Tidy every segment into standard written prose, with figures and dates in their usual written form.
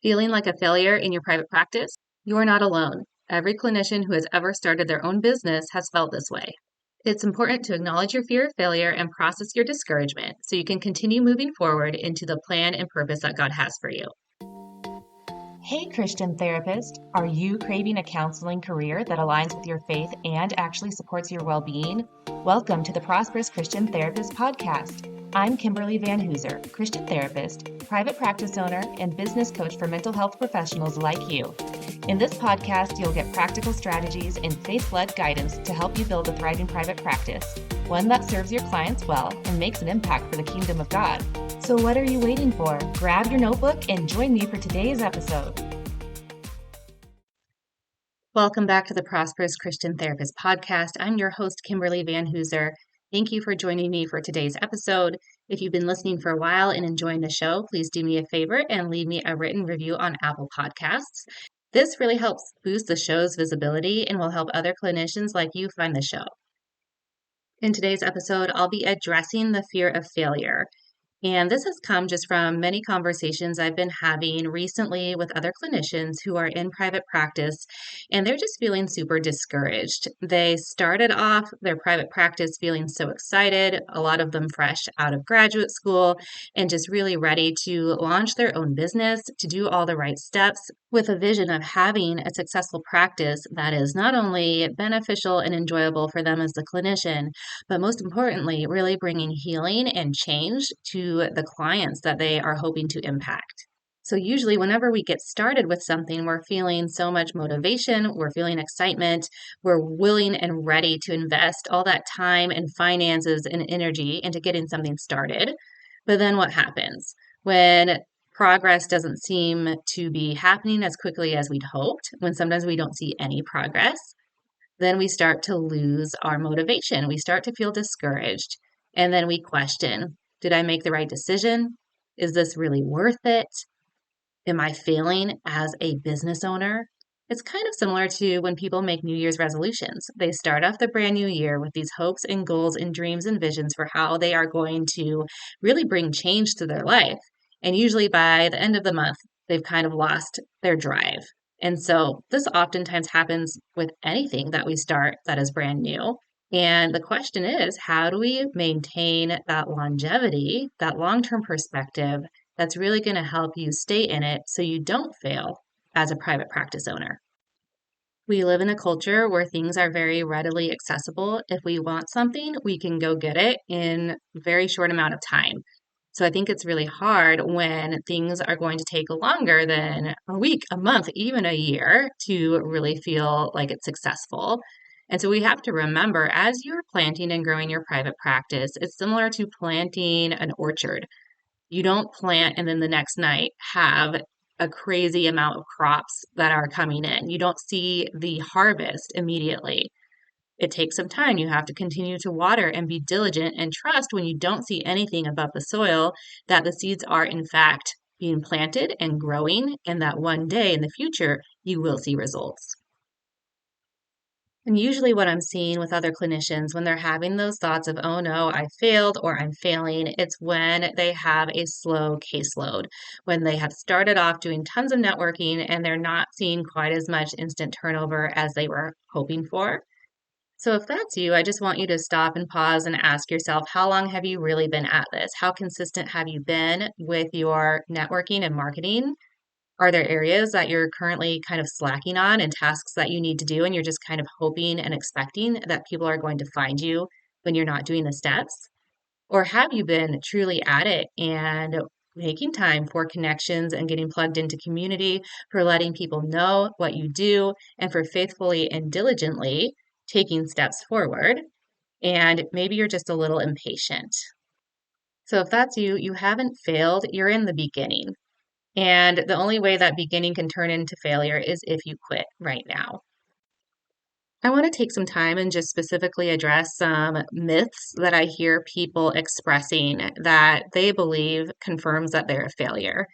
Feeling like a failure in your private practice? You are not alone. Every clinician who has ever started their own business has felt this way. It's important to acknowledge your fear of failure and process your discouragement so you can continue moving forward into the plan and purpose that God has for you. Hey, Christian therapist, are you craving a counseling career that aligns with your faith and actually supports your well-being? Welcome to the Prosperous Christian Therapist Podcast. I'm Kimberly Van Hooser, Christian therapist, private practice owner, and business coach for mental health professionals like you. In this podcast, you'll get practical strategies and faith-led guidance to help you build a thriving private practice, one that serves your clients well and makes an impact for the kingdom of God. So what are you waiting for? Grab your notebook and join me for today's episode. Welcome back to the Prosperous Christian Therapist Podcast. I'm your host, Kimberly Van Hooser. Thank you for joining me for today's episode. If you've been listening for a while and enjoying the show, please do me a favor and leave me a written review on Apple Podcasts. This really helps boost the show's visibility and will help other clinicians like you find the show. In today's episode, I'll be addressing the fear of failure. And this has come just from many conversations I've been having recently with other clinicians who are in private practice, and they're just feeling super discouraged. They started off their private practice feeling so excited, a lot of them fresh out of graduate school, and just really ready to launch their own business, to do all the right steps with a vision of having a successful practice that is not only beneficial and enjoyable for them as the clinician, but most importantly, really bringing healing and change to the clients that they are hoping to impact. So usually whenever we get started with something, we're feeling so much motivation, we're feeling excitement, we're willing and ready to invest all that time and finances and energy into getting something started. But then what happens? When progress doesn't seem to be happening as quickly as we'd hoped, when sometimes we don't see any progress, then we start to lose our motivation. We start to feel discouraged. And then we question, did I make the right decision? Is this really worth it? Am I failing as a business owner? It's kind of similar to when people make New Year's resolutions. They start off the brand new year with these hopes and goals and dreams and visions for how they are going to really bring change to their life. And usually by the end of the month, they've kind of lost their drive. And so this oftentimes happens with anything that we start that is brand new. And the question is, how do we maintain that longevity, that long-term perspective that's really going to help you stay in it so you don't fail as a private practice owner? We live in a culture where things are very readily accessible. If we want something, we can go get it in a very short amount of time. So I think it's really hard when things are going to take longer than a week, a month, even a year to really feel like it's successful. And so we have to remember, as you're planting and growing your private practice, it's similar to planting an orchard. You don't plant and then the next night have a crazy amount of crops that are coming in. You don't see the harvest immediately. It takes some time. You have to continue to water and be diligent and trust when you don't see anything above the soil that the seeds are in fact being planted and growing, and that one day in the future you will see results. And usually what I'm seeing with other clinicians when they're having those thoughts of, oh no, I failed or I'm failing, it's when they have a slow caseload, when they have started off doing tons of networking and they're not seeing quite as much instant turnover as they were hoping for. So if that's you, I just want you to stop and pause and ask yourself, how long have you really been at this? How consistent have you been with your networking and marketing? Are there areas that you're currently kind of slacking on and tasks that you need to do, and you're just kind of hoping and expecting that people are going to find you when you're not doing the steps? Or have you been truly at it and making time for connections and getting plugged into community, for letting people know what you do, and for faithfully and diligently taking steps forward? And maybe you're just a little impatient. So if that's you, you haven't failed, you're in the beginning. And the only way that beginning can turn into failure is if you quit right now. I want to take some time and just specifically address some myths that I hear people expressing that they believe confirms that they're a failure.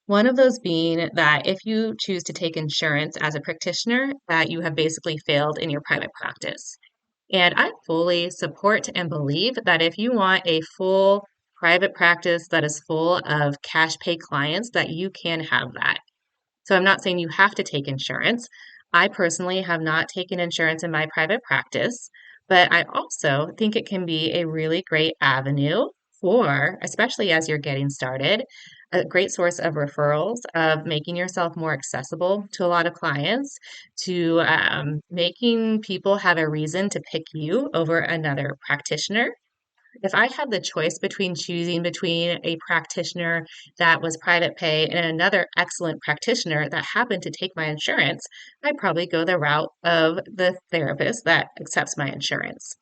One of those being that if you choose to take insurance as a practitioner, that you have basically failed in your private practice. And I fully support and believe that if you want a full private practice that is full of cash pay clients, that you can have that. So I'm not saying you have to take insurance. I personally have not taken insurance in my private practice, but I also think it can be a really great avenue for, especially as you're getting started, a great source of referrals, of making yourself more accessible to a lot of clients, to making people have a reason to pick you over another practitioner. If I had the choice between choosing between a practitioner that was private pay and another excellent practitioner that happened to take my insurance, I'd probably go the route of the therapist that accepts my insurance.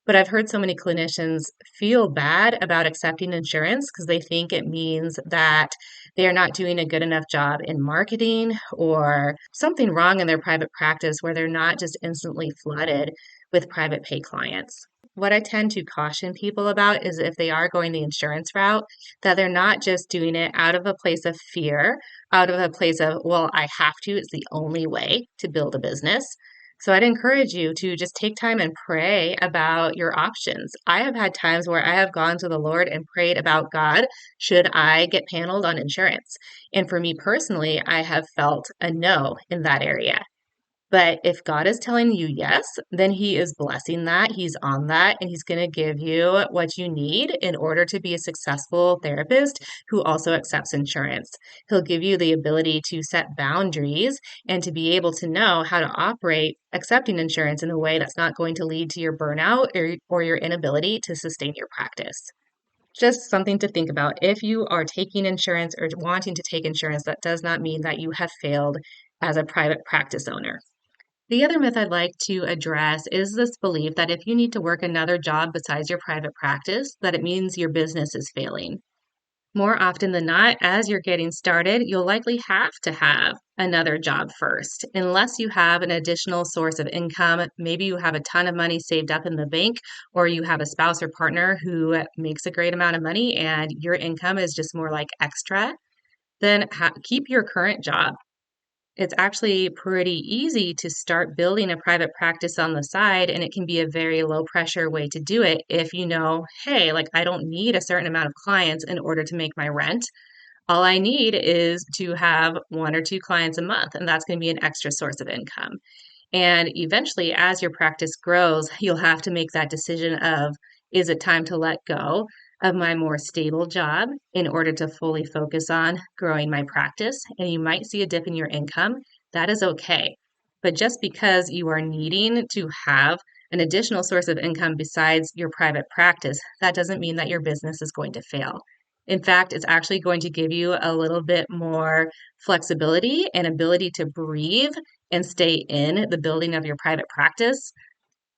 But I've heard so many clinicians feel bad about accepting insurance because they think it means that they are not doing a good enough job in marketing or something wrong in their private practice where they're not just instantly flooded with private pay clients. What I tend to caution people about is if they are going the insurance route, that they're not just doing it out of a place of fear, out of a place of, well, I have to, it's the only way to build a business. So I'd encourage you to just take time and pray about your options. I have had times where I have gone to the Lord and prayed about, God, should I get paneled on insurance? And for me personally, I have felt a no in that area. But if God is telling you yes, then He is blessing that. He's on that, and He's going to give you what you need in order to be a successful therapist who also accepts insurance. He'll give you the ability to set boundaries and to be able to know how to operate accepting insurance in a way that's not going to lead to your burnout or your inability to sustain your practice. Just something to think about. If you are taking insurance or wanting to take insurance, that does not mean that you have failed as a private practice owner. The other myth I'd like to address is this belief that if you need to work another job besides your private practice, that it means your business is failing. More often than not, as you're getting started, you'll likely have to have another job first, unless you have an additional source of income. Maybe you have a ton of money saved up in the bank, or you have a spouse or partner who makes a great amount of money and your income is just more like extra. Then keep your current job. It's actually pretty easy to start building a private practice on the side, and it can be a very low pressure way to do it if you know, hey, like I don't need a certain amount of clients in order to make my rent. All I need is to have one or two clients a month, and that's going to be an extra source of income. And eventually, as your practice grows, you'll have to make that decision of, is it time to let go of my more stable job in order to fully focus on growing my practice? And you might see a dip in your income. That is okay. But just because you are needing to have an additional source of income besides your private practice, that doesn't mean that your business is going to fail. In fact, it's actually going to give you a little bit more flexibility and ability to breathe and stay in the building of your private practice.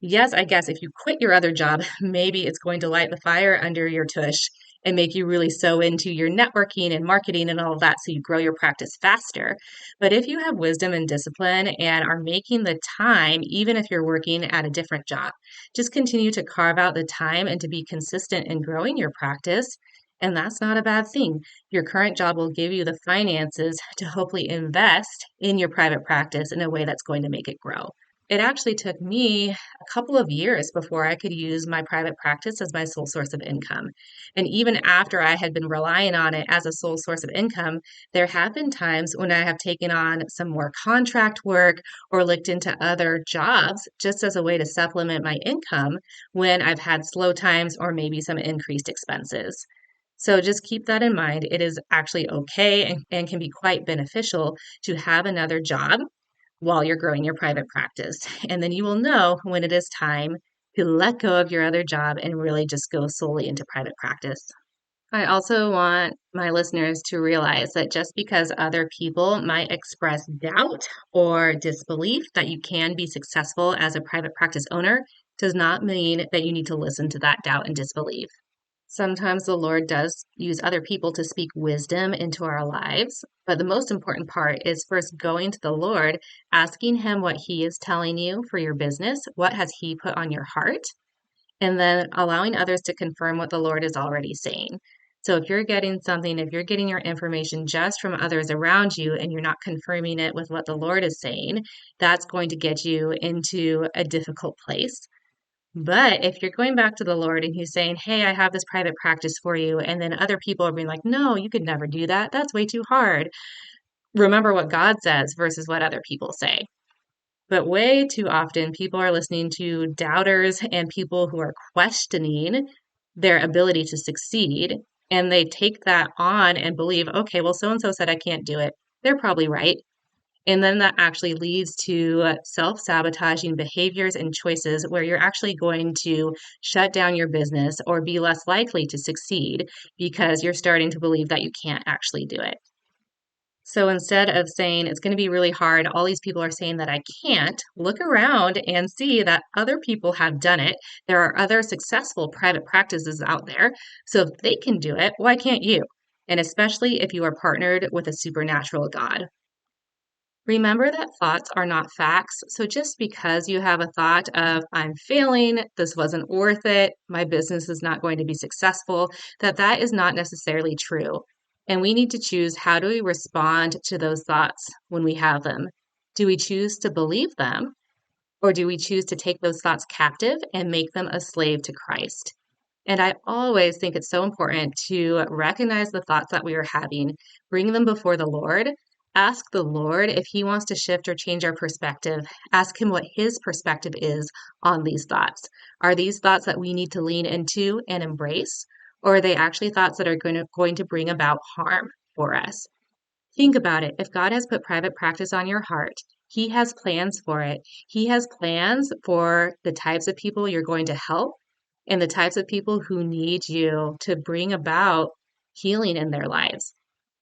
Yes, I guess if you quit your other job, maybe it's going to light the fire under your tush and make you really so into your networking and marketing and all of that so you grow your practice faster. But if you have wisdom and discipline and are making the time, even if you're working at a different job, just continue to carve out the time and to be consistent in growing your practice. And that's not a bad thing. Your current job will give you the finances to hopefully invest in your private practice in a way that's going to make it grow. It actually took me a couple of years before I could use my private practice as my sole source of income. And even after I had been relying on it as a sole source of income, there have been times when I have taken on some more contract work or looked into other jobs just as a way to supplement my income when I've had slow times or maybe some increased expenses. So just keep that in mind. It is actually okay and can be quite beneficial to have another job while you're growing your private practice. And then you will know when it is time to let go of your other job and really just go solely into private practice. I also want my listeners to realize that just because other people might express doubt or disbelief that you can be successful as a private practice owner does not mean that you need to listen to that doubt and disbelief. Sometimes the Lord does use other people to speak wisdom into our lives, but the most important part is first going to the Lord, asking Him what He is telling you for your business, what has He put on your heart, and then allowing others to confirm what the Lord is already saying. So if you're getting something, if you're getting your information just from others around you and you're not confirming it with what the Lord is saying, that's going to get you into a difficult place. But if you're going back to the Lord and He's saying, hey, I have this private practice for you, and then other people are being like, no, you could never do that. That's way too hard. remember what God says versus what other people say. But way too often, people are listening to doubters and people who are questioning their ability to succeed. And they take that on and believe, okay, well, so and so said I can't do it. They're probably right. And then that actually leads to self sabotaging behaviors and choices where you're actually going to shut down your business or be less likely to succeed because you're starting to believe that you can't actually do it. So instead of saying it's going to be really hard, all these people are saying that I can't, look around and see that other people have done it. There are other successful private practices out there. So if they can do it, why can't you? And especially if you are partnered with a supernatural God. Remember that thoughts are not facts. So just because you have a thought of, I'm failing, this wasn't worth it, my business is not going to be successful, that is not necessarily true. And we need to choose, how do we respond to those thoughts when we have them? Do we choose to believe them, or do we choose to take those thoughts captive and make them a slave to Christ? And I always think it's so important to recognize the thoughts that we are having, bring them before the Lord, ask the Lord if He wants to shift or change our perspective, ask Him what His perspective is on these thoughts. Are these thoughts that we need to lean into and embrace, or are they actually thoughts that are going to bring about harm for us? Think about it. If God has put private practice on your heart, He has plans for it. He has plans for the types of people you're going to help and the types of people who need you to bring about healing in their lives.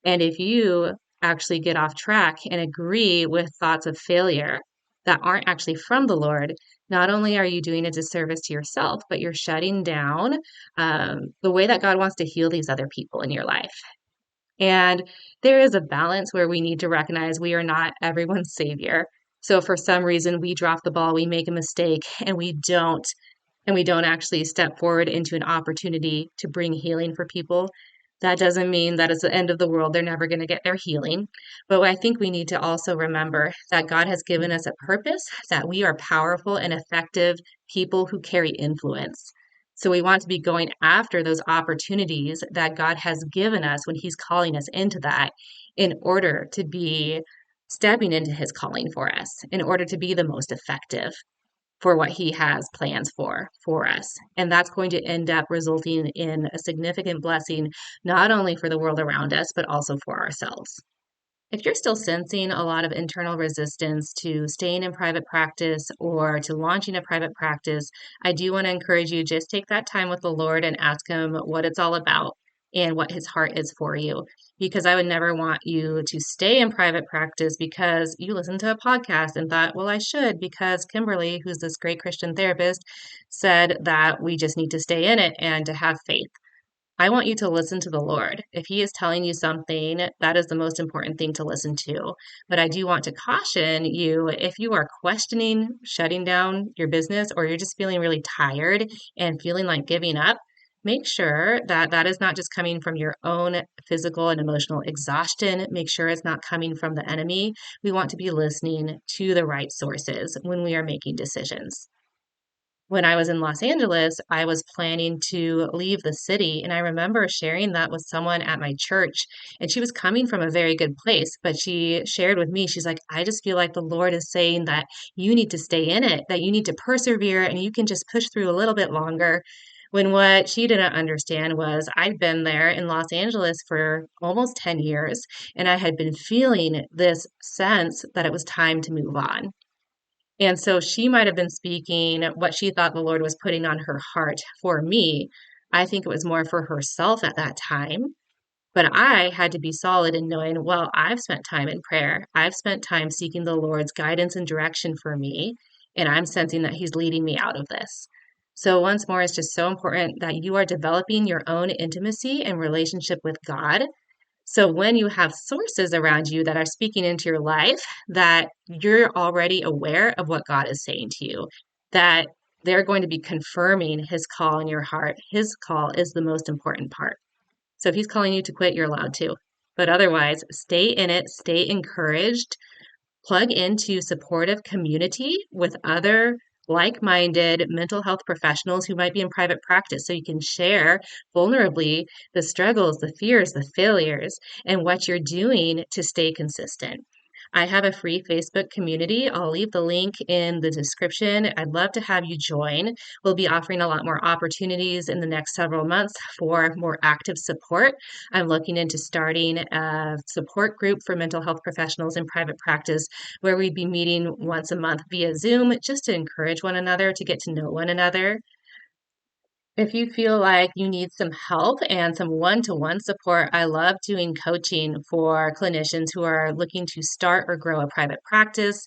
And if you actually get off track and agree with thoughts of failure that aren't actually from the Lord, not only are you doing a disservice to yourself, but you're shutting down the way that God wants to heal these other people in your life. And there is a balance where we need to recognize we are not everyone's savior. So if for some reason we drop the ball, we make a mistake, and we don't actually step forward into an opportunity to bring healing for people, that doesn't mean that it's the end of the world. They're never going to get their healing. But I think we need to also remember that God has given us a purpose, that we are powerful and effective people who carry influence. So we want to be going after those opportunities that God has given us when He's calling us into that, in order to be stepping into His calling for us, in order to be the most effective for what He has plans for us. And that's going to end up resulting in a significant blessing, not only for the world around us, but also for ourselves. If you're still sensing a lot of internal resistance to staying in private practice or to launching a private practice, I do want to encourage you, just take that time with the Lord and ask Him what it's all about and what His heart is for you. Because I would never want you to stay in private practice because you listened to a podcast and thought, well, I should, because Kimberly, who's this great Christian therapist, said that we just need to stay in it and to have faith. I want you to listen to the Lord. If He is telling you something, that is the most important thing to listen to. But I do want to caution you, if you are questioning shutting down your business, or you're just feeling really tired and feeling like giving up, make sure that that is not just coming from your own physical and emotional exhaustion. Make sure it's not coming from the enemy. We want to be listening to the right sources when we are making decisions. When I was in Los Angeles, I was planning to leave the city. And I remember sharing that with someone at my church. And she was coming from a very good place, but she shared with me, she's like, I just feel like the Lord is saying that you need to stay in it, that you need to persevere, and you can just push through a little bit longer. When what she didn't understand was, I'd been there in Los Angeles for almost 10 years, and I had been feeling this sense that it was time to move on. And so she might have been speaking what she thought the Lord was putting on her heart for me. I think it was more for herself at that time. But I had to be solid in knowing, well, I've spent time in prayer. I've spent time seeking the Lord's guidance and direction for me. And I'm sensing that He's leading me out of this. So, once more, it's just so important that you are developing your own intimacy and relationship with God, so when you have sources around you that are speaking into your life, that you're already aware of what God is saying to you, that they're going to be confirming His call in your heart. His call is the most important part. So if He's calling you to quit, you're allowed to. But otherwise, stay in it, stay encouraged, plug into supportive community with other like-minded mental health professionals who might be in private practice so you can share vulnerably the struggles, the fears, the failures, and what you're doing to stay consistent. I have a free Facebook community. I'll leave the link in the description. I'd love to have you join. We'll be offering a lot more opportunities in the next several months for more active support. I'm looking into starting a support group for mental health professionals in private practice where we'd be meeting once a month via Zoom just to encourage one another, to get to know one another. If you feel like you need some help and some one-to-one support, I love doing coaching for clinicians who are looking to start or grow a private practice.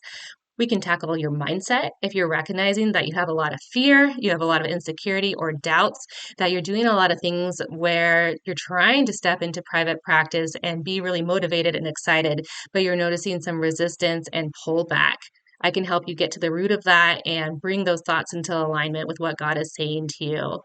We can tackle your mindset if you're recognizing that you have a lot of fear, you have a lot of insecurity or doubts, that you're doing a lot of things where you're trying to step into private practice and be really motivated and excited, but you're noticing some resistance and pullback. I can help you get to the root of that and bring those thoughts into alignment with what God is saying to you.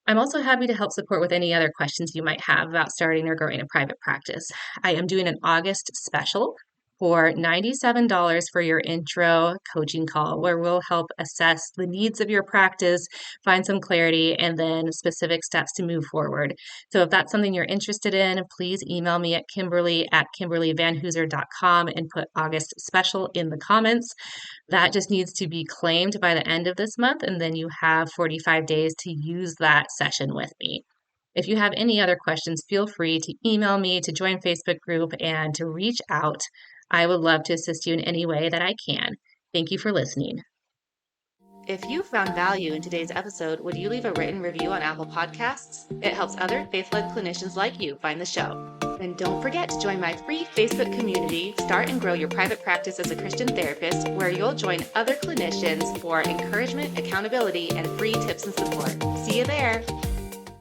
I'm also happy to help support with any other questions you might have about starting or growing a private practice. I am doing an August special for $97 for your intro coaching call, where we'll help assess the needs of your practice, find some clarity, and then specific steps to move forward. So if that's something you're interested in, please email me at kimberly@kimberlyvanhooser.com and put August special in the comments. That just needs to be claimed by the end of this month, and then you have 45 days to use that session with me. If you have any other questions, feel free to email me, to join Facebook group, and to reach out. I would love to assist you in any way that I can. Thank you for listening. If you found value in today's episode, would you leave a written review on Apple Podcasts? It helps other faith-led clinicians like you find the show. And don't forget to join my free Facebook community, Start and Grow Your Private Practice as a Christian Therapist, where you'll join other clinicians for encouragement, accountability, and free tips and support. See you there.